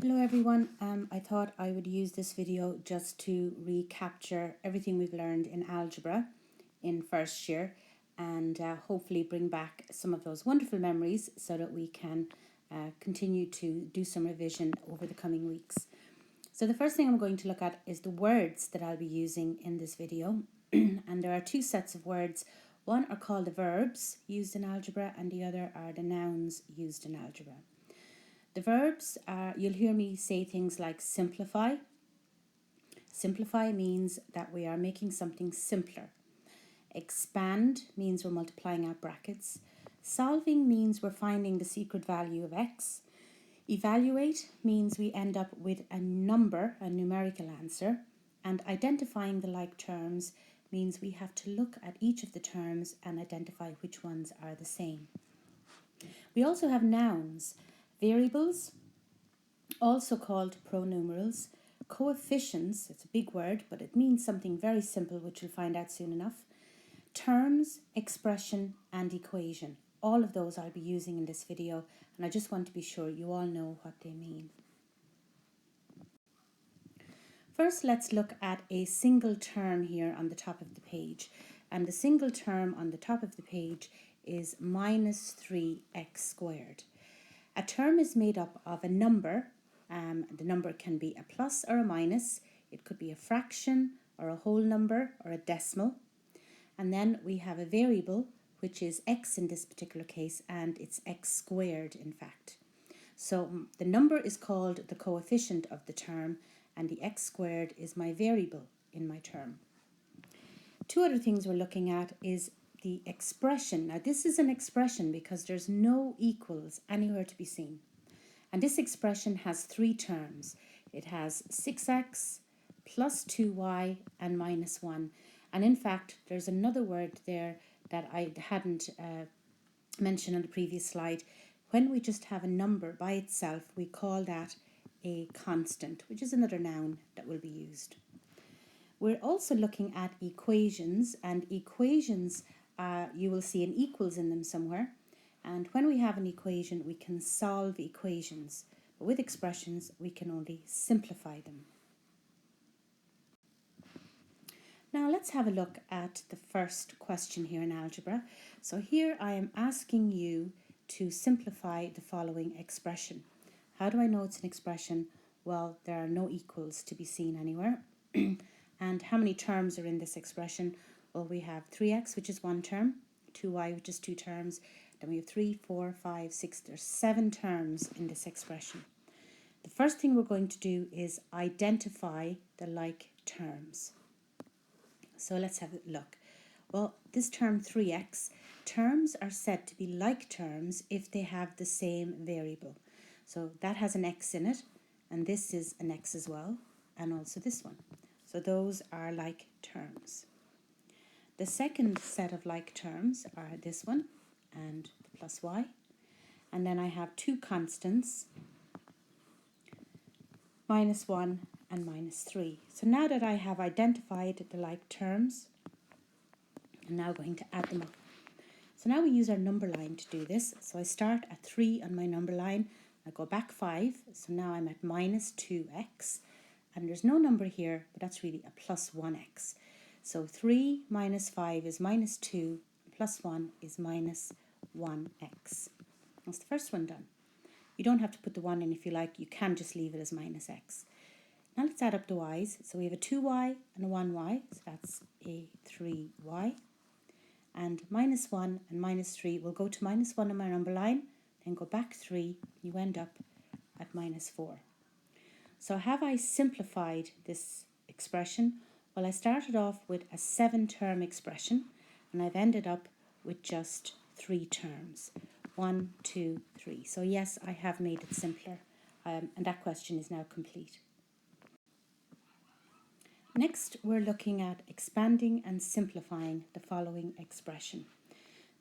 Hello everyone, I thought I would use this video just to recapture everything we've learned in algebra in first year and hopefully bring back some of those wonderful memories so that we can continue to do some revision over the coming weeks. So the first thing I'm going to look at is the words that I'll be using in this video. And there are two sets of words. One are called the verbs used in algebra and the other are the nouns used in algebra. The verbs are, you'll hear me say things like simplify. Simplify means that we are making something simpler. Expand means we're multiplying out brackets. Solving means we're finding the secret value of x. Evaluate means we end up with a number, a numerical answer. And identifying the like terms means we have to look at each of the terms and identify which ones are the same. We also have nouns. Variables, also called pronumerals. Coefficients, it's a big word, but it means something very simple, which you'll find out soon enough. Terms, expression, and equation. All of those I'll be using in this video, and I just want to be sure you all know what they mean. First, let's look at a single term here on the top of the page. And the single term on the top of the page is minus 3x squared. A term is made up of a number. The number can be a plus or a minus. It could be a fraction or a whole number or a decimal. And then we have a variable, which is x in this particular case, and it's x squared in fact. So the number is called the coefficient of the term, and the x squared is my variable in my term. Two other things we're looking at is the expression. Now this is an expression because there's no equals anywhere to be seen. And this expression has three terms. It has 6x plus 2y and minus 1. And in fact, there's another word there that I hadn't mentioned on the previous slide. When we just have a number by itself, we call that a constant, which is another noun that will be used. We're also looking at equations, and equations, you will see an equals in them somewhere. And when we have an equation, we can solve equations. But with expressions, we can only simplify them. Now let's have a look at the first question here in algebra. So here I am asking you to simplify the following expression. How do I know it's an expression? Well, there are no equals to be seen anywhere. And how many terms are in this expression? Well, we have 3x, which is one term, 2y, which is two terms. Then we have 3, 4, 5, 6, there's 7 terms in this expression. The first thing we're going to do is identify the like terms. So let's have a look. Well, this term 3x, terms are said to be like terms if they have the same variable. So that has an x in it, and this is an x as well, and also this one. So those are like terms. The second set of like terms are this one and the plus y. And then I have two constants, minus 1 and minus 3. So now that I have identified the like terms, I'm now going to add them up. So now we use our number line to do this. So I start at 3 on my number line. I go back 5. So now I'm at minus 2x. And there's no number here, but that's really a plus 1x. So 3 minus 5 is minus 2, plus 1 is minus 1x. That's the first one done. You don't have to put the 1 in if you like. You can just leave it as minus x. Now let's add up the y's. So we have a 2y and a 1y. So that's a 3y. And minus 1 and minus 3 will go to minus 1 on my number line. Then go back 3. You end up at minus 4. So have I simplified this expression? Well, I started off with a 7-term expression, and I've ended up with just 3 terms. 1, 2, 3. So yes, I have made it simpler, and that question is now complete. Next, we're looking at expanding and simplifying the following expression.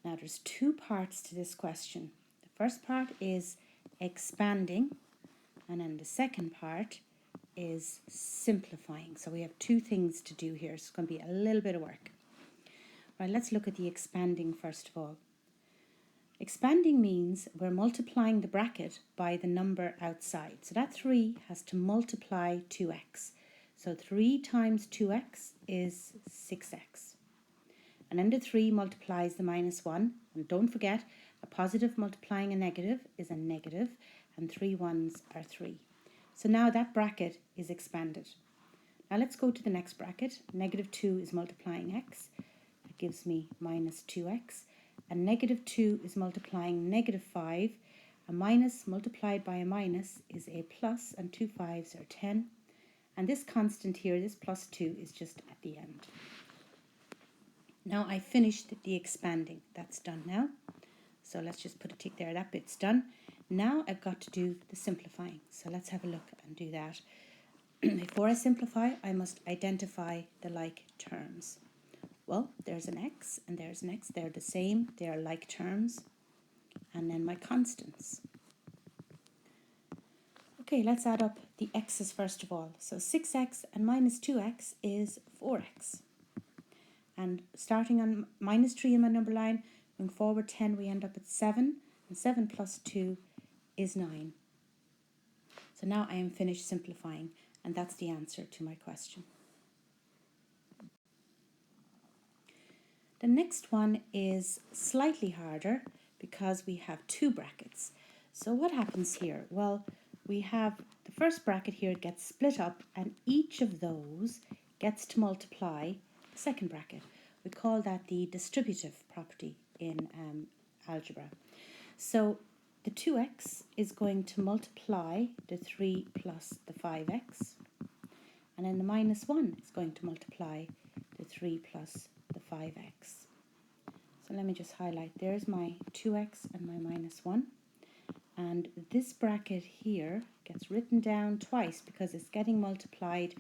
Now, there's 2 parts to this question. The first part is expanding, and then the second part is simplifying. So we have 2 things to do here. So it's going to be a little bit of work. Right, let's look at the expanding first of all. Expanding means we're multiplying the bracket by the number outside. So that 3 has to multiply 2x. So 3 times 2x is 6x. And then the 3 multiplies the minus 1. And don't forget, a positive multiplying a negative is a negative, and 3 ones are 3. So now that bracket is expanded. Now let's go to the next bracket. Negative 2 is multiplying x. That gives me minus 2x. And negative 2 is multiplying negative 5. A minus multiplied by a minus is a plus, and 2 5s are 10. And this constant here, this plus 2, is just at the end. Now I finished the expanding. That's done now. So let's just put a tick there. That bit's done. Now I've got to do the simplifying. So let's have a look and do that. Before I simplify, I must identify the like terms. Well, there's an x and there's an x. They're the same. They are like terms. And then my constants. Okay, let's add up the x's first of all. So 6x and minus 2x is 4x. And starting on minus 3 in my number line, going forward 10, we end up at 7. And 7 plus 2 is 9. So now I am finished simplifying. And that's the answer to my question. The next one is slightly harder because we have two brackets. So what happens here? Well, we have the first bracket here gets split up, and each of those gets to multiply the second bracket. We call that the distributive property in algebra. So the 2x is going to multiply the 3 plus the 5x, and then the minus 1 is going to multiply the 3 plus the 5x. So let me just highlight. There's my 2x and my minus 1. And this bracket here gets written down twice because it's getting multiplied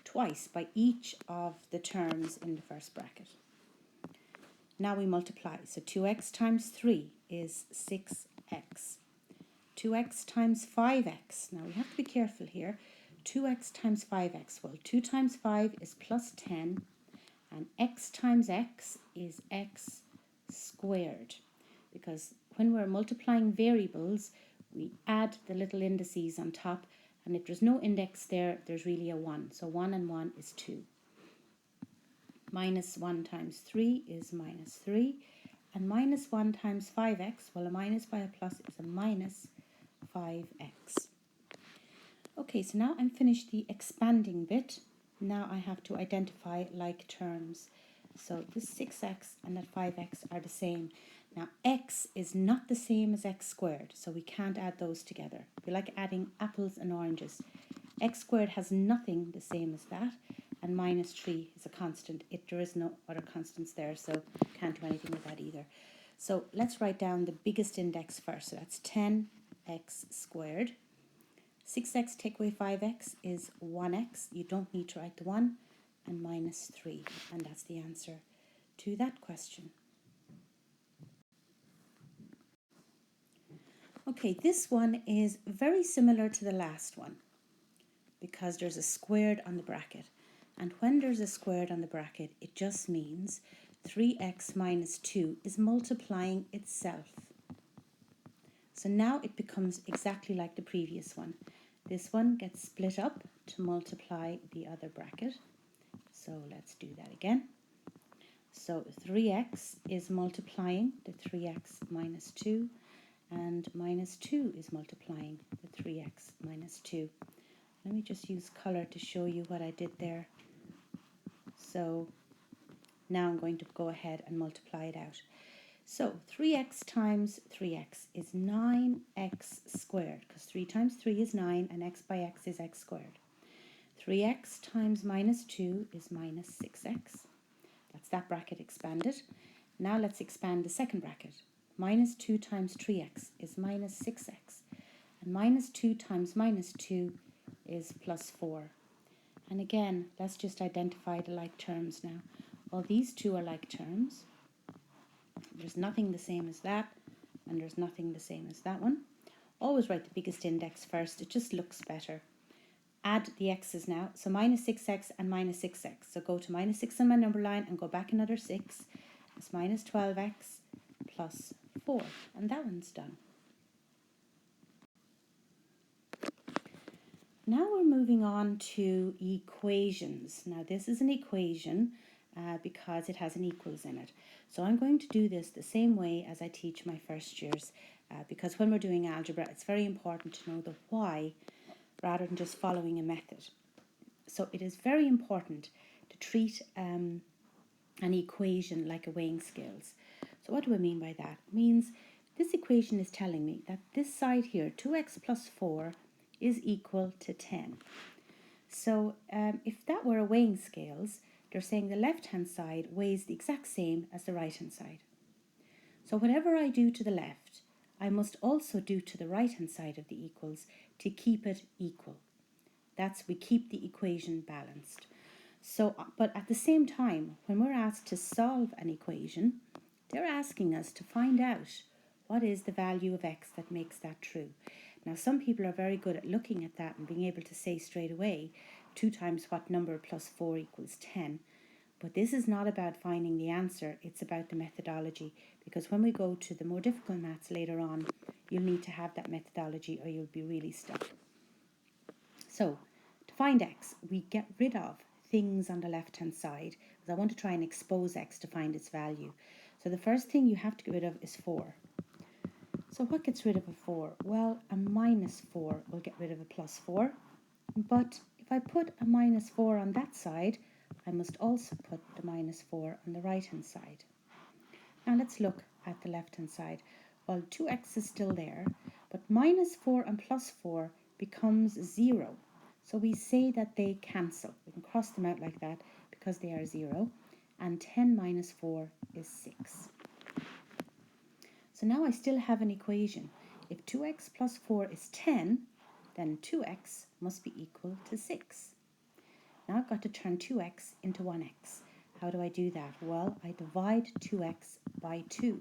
twice by each of the terms in the first bracket. Now we multiply. So 2x times 3 is 6x. 2x times 5x. Now we have to be careful here. 2x times 5x. Well, 2 times 5 is plus 10. And x times x is x squared. Because when we're multiplying variables, we add the little indices on top. And if there's no index there, there's really a 1. So 1 and 1 is 2. Minus 1 times 3 is minus 3. And minus 1 times 5x, well, a minus by a plus is a minus 5x. Okay, so now I'm finished the expanding bit. Now I have to identify like terms. So this 6x and that 5x are the same. Now x is not the same as x squared, so we can't add those together. It'd be like adding apples and oranges. X squared has nothing the same as that, and minus 3 is a constant. There is no other constants there, so can't do anything with that either. So let's write down the biggest index first. So that's 10x squared. 6x take away 5x is 1x. You don't need to write the 1. And minus 3. And that's the answer to that question. Okay, this one is very similar to the last one because there's a squared on the bracket. And when there's a squared on the bracket, it just means 3x minus 2 is multiplying itself. So now it becomes exactly like the previous one. This one gets split up to multiply the other bracket. So let's do that again. So 3x is multiplying the 3x minus 2, and minus 2 is multiplying the 3x minus 2. Let me just use color to show you what I did there. So now I'm going to go ahead and multiply it out. So 3x times 3x is 9x squared, because 3 times 3 is 9, and x by x is x squared. 3x times minus 2 is minus 6x. That's that bracket expanded. Now let's expand the second bracket. Minus 2 times 3x is minus 6x. And minus 2 times minus 2 is plus 4. And again, let's just identify the like terms now. Well, these two are like terms. There's nothing the same as that, and there's nothing the same as that one. Always write the biggest index first. It just looks better. Add the x's now. So minus 6x and minus 6x. So go to minus 6 on my number line and go back another 6. It's minus 12x plus 4. And that one's done. Now we're moving on to equations. Now this is an equation because it has an equals in it. So I'm going to do this the same way as I teach my first years because when we're doing algebra, it's very important to know the why rather than just following a method. So it is very important to treat an equation like a weighing scales. So what do I mean by that? It means this equation is telling me that this side here, 2x plus 4, is equal to 10. So if that were a weighing scales, they're saying the left-hand side weighs the exact same as the right-hand side. So whatever I do to the left, I must also do to the right-hand side of the equals to keep it equal. We keep the equation balanced. So, but at the same time, when we're asked to solve an equation, they're asking us to find out what is the value of x that makes that true. Now, some people are very good at looking at that and being able to say straight away 2 times what number plus 4 equals 10. But this is not about finding the answer, it's about the methodology. Because when we go to the more difficult maths later on, you'll need to have that methodology or you'll be really stuck. So, to find x, we get rid of things on the left-hand side because I want to try and expose x to find its value. So the first thing you have to get rid of is 4. So what gets rid of a 4? Well, a minus 4 will get rid of a plus 4. But if I put a minus 4 on that side, I must also put the minus 4 on the right-hand side. Now let's look at the left-hand side. Well, 2x is still there, but minus 4 and plus 4 becomes 0. So we say that they cancel. We can cross them out like that because they are 0. And 10 minus 4 is 6. So now I still have an equation. If 2x plus 4 is 10, then 2x must be equal to 6. Now I've got to turn 2x into 1x. How do I do that? Well, I divide 2x by 2.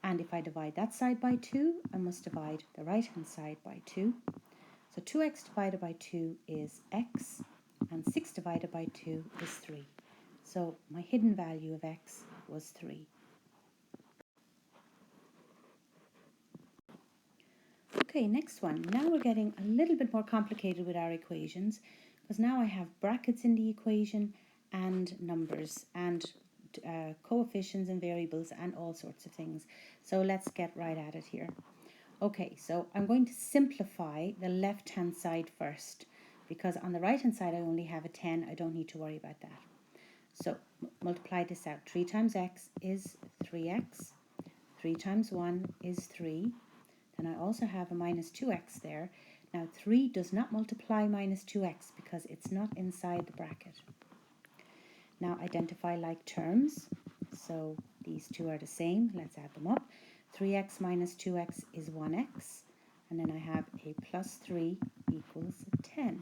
And if I divide that side by 2, I must divide the right-hand side by 2. So 2x divided by 2 is x, and 6 divided by 2 is 3. So my hidden value of x was 3. Okay, next one. Now we're getting a little bit more complicated with our equations because now I have brackets in the equation and numbers and coefficients and variables and all sorts of things. So let's get right at it here. Okay, so I'm going to simplify the left-hand side first because on the right-hand side I only have a 10. I don't need to worry about that. So multiply this out. 3 times x is 3x. 3 times 1 is 3. Then I also have a minus 2x there. Now 3 does not multiply minus 2x because it's not inside the bracket. Now identify like terms. So these two are the same. Let's add them up. 3x minus 2x is 1x. And then I have a plus 3 equals 10.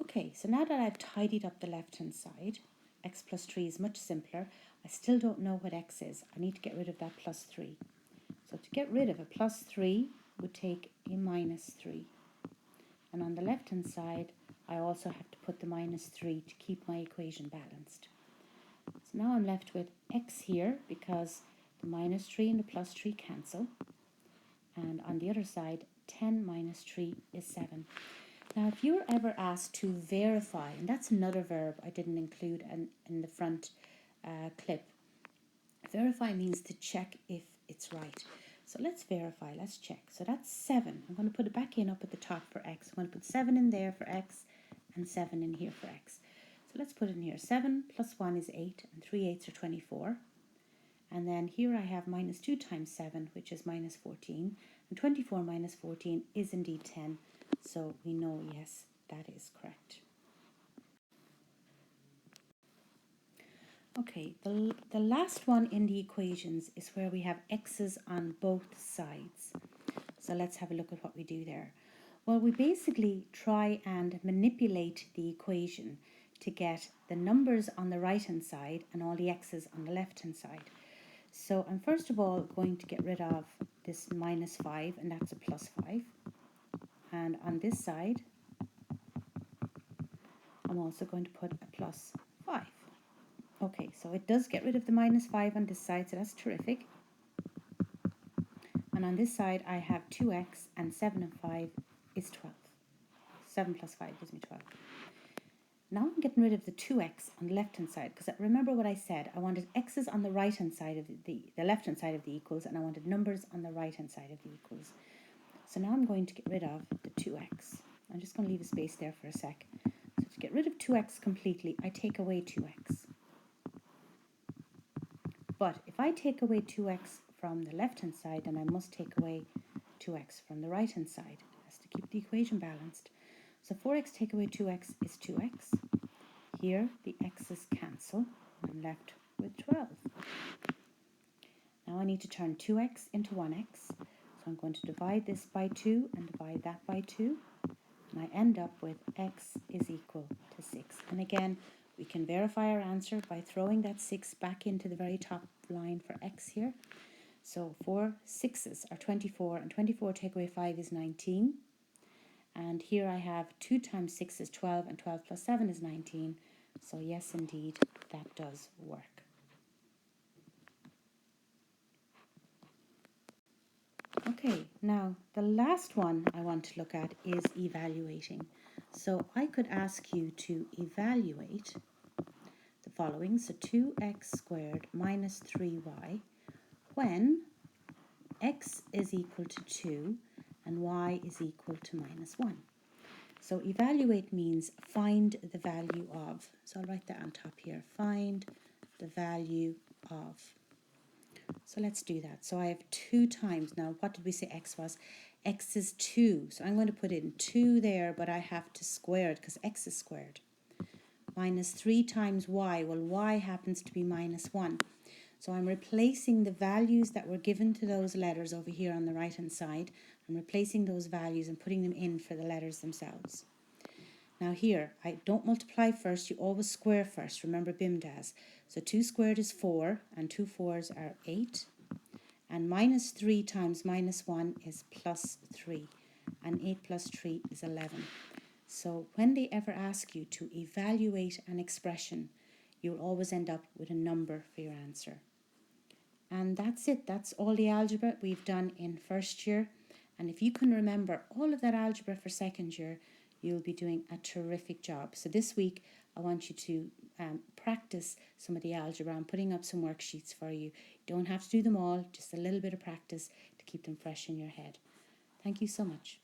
Okay, so now that I've tidied up the left-hand side, x plus 3 is much simpler. I still don't know what x is. I need to get rid of that plus 3. So to get rid of a plus 3 would take a minus 3. And on the left-hand side, I also have to put the minus 3 to keep my equation balanced. So now I'm left with x here because the minus 3 and the plus 3 cancel. And on the other side, 10 minus 3 is 7. Now, if you were ever asked to verify, and that's another verb I didn't include in the front clip. Verify means to check if it's right. So let's verify, let's check. So that's 7. I'm going to put it back in up at the top for x. I'm going to put 7 in there for x and 7 in here for x. So let's put it in here. 7 plus 1 is 8 and 3 8s are 24. And then here I have minus 2 times 7, which is minus 14. And 24 minus 14 is indeed 10. So we know, yes, that is correct. Okay, the last one in the equations is where we have x's on both sides. So let's have a look at what we do there. Well, we basically try and manipulate the equation to get the numbers on the right-hand side and all the x's on the left-hand side. So I'm first of all going to get rid of this minus 5, and that's a plus 5. And on this side, I'm also going to put a plus 5. Okay, so it does get rid of the minus 5 on this side, so that's terrific. And on this side I have 2x, and 7 and 5 is 12. 7 plus 5 gives me 12. Now I'm getting rid of the 2x on the left hand side, because remember what I said, I wanted x's on the right hand side of the left hand side of the equals, and I wanted numbers on the right hand side of the equals. So now I'm going to get rid of the 2x. I'm just going to leave a space there for a sec. So to get rid of 2x completely, I take away 2x. But if I take away 2x from the left hand side, then I must take away 2x from the right hand side. It has to keep the equation balanced. So 4x take away 2x is 2x. Here the x's cancel, and I'm left with 12. Now I need to turn 2x into 1x. So I'm going to divide this by 2 and divide that by 2. And I end up with x is equal to 6. And again, we can verify our answer by throwing that 6 back into the very top line for x here. So 4 6's are 24, and 24 take away 5 is 19. And here I have 2 times 6 is 12, and 12 plus 7 is 19. So yes, indeed, that does work. Okay, now the last one I want to look at is evaluating. So I could ask you to evaluate the following. So 2x squared minus 3y when x is equal to 2 and y is equal to minus 1. So evaluate means find the value of. So I'll write that on top here. Find the value of. So let's do that. So I have 2 times. Now what did we say x was? X is 2. So I'm going to put in 2 there, but I have to square it because x is squared. Minus 3 times y. Well, y happens to be minus 1. So I'm replacing the values that were given to those letters over here on the right hand side. I'm replacing those values and putting them in for the letters themselves. Now here, I don't multiply first, you always square first. Remember BIMDAS. So 2 squared is 4, and 2 4s are 8. And minus 3 times minus 1 is plus 3. And 8 plus 3 is 11. So when they ever ask you to evaluate an expression, you'll always end up with a number for your answer. And that's it. That's all the algebra we've done in first year. And if you can remember all of that algebra for second year, you'll be doing a terrific job. So this week, I want you to practice some of the algebra. I'm putting up some worksheets for you. You don't have to do them all, just a little bit of practice to keep them fresh in your head. Thank you so much.